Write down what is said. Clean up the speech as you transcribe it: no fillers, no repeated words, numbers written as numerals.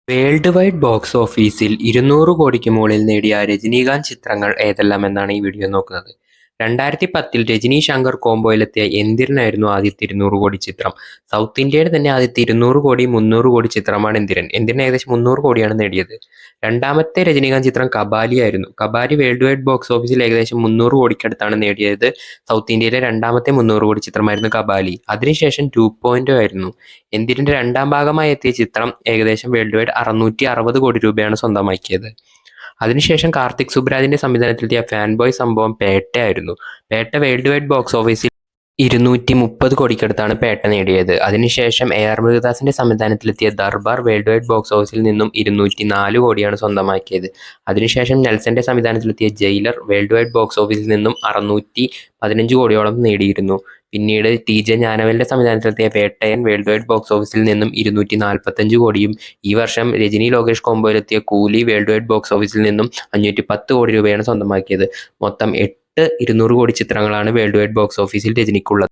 World wide box ഓഫീസിൽ 200 കോടിക്ക് മുകളിൽ നേടിയ രജനീകാന്ത് ചിത്രങ്ങൾ ഏതെല്ലാമെന്നാണ് ഈ വീഡിയോ നോക്കുന്നത്. 2010-ൽ രജനി ശങ്കർ കോംബോയിലെത്തിയ എന്തിരനായിരുന്നു ആദ്യത്തെ 200 കോടി ചിത്രം. സൗത്ത് ഇന്ത്യയുടെ തന്നെ ആദ്യത്തെ 200 കോടി 300 കോടി ചിത്രമാണ് എന്തിരൻ. എന്തിരൻ ഏകദേശം 300 കോടിയാണ് നേടിയത്. രണ്ടാമത്തെ രജനീകാന്ത് ചിത്രം കബാലി ആയിരുന്നു. കബാലി വേൾഡ് വൈഡ് ബോക്സ് ഓഫീസിൽ ഏകദേശം 300 കോടിക്കടുത്താണ് നേടിയത്. സൗത്ത് ഇന്ത്യയിലെ രണ്ടാമത്തെ 300 കോടി ചിത്രമായിരുന്നു കബാലി. അതിനുശേഷം 2.0 ആയിരുന്നു. എന്തിരന്റെ രണ്ടാം ഭാഗമായി എത്തിയ ചിത്രം ഏകദേശം വേൾഡ് വൈഡ് 660 കോടി രൂപയാണ് സ്വന്തമാക്കിയത്. അതിനുശേഷം കാർത്തിക് സുബ്രാജിന്റെ സംവിധാനത്തിലെത്തിയ ഫാൻ ബോയ് സംഭവം പേട്ടയായിരുന്നു. പേട്ട വേൾഡ് വൈഡ് ബോക്സ് ഓഫീസിൽ 230 കോടിക്കടുത്താണ് പേട്ട നേടിയത്. അതിനുശേഷം AR മുരുകദാസിന്റെ സംവിധാനത്തിലെത്തിയ ദർബാർ വേൾഡ് വൈഡ് ബോക്സ് ഓഫീസിൽ നിന്നും 204 കോടിയാണ് സ്വന്തമാക്കിയത്. അതിനുശേഷം നെൽസന്റെ സംവിധാനത്തിലെത്തിയ ജയിലർ വേൾഡ് വൈഡ് ബോക്സ് ഓഫീസിൽ നിന്നും 615 കോടിയോളം നേടിയിരുന്നു. പിന്നീട് TJ ജ്ഞാനവേലിന്റെ സംവിധാനത്തിലെത്തിയ വേട്ടയൻ വേൾഡ് വൈഡ് ബോക്സ് ഓഫീസിൽ നിന്നും 245 കോടിയും ഈ വർഷം രജനി ലോകേഷ് കോംബോയിലെത്തിയ കൂലി വേൾഡ് വൈഡ് ബോക്സ് ഓഫീസിൽ നിന്നും 510 കോടി രൂപയാണ് സ്വന്തമാക്കിയത്. മൊത്തം 8 200 കോടി ചിത്രങ്ങളാണ് വേൾഡ് വൈഡ് ബോക്സ് ഓഫീസിൽ രജനിക്കുള്ളത്.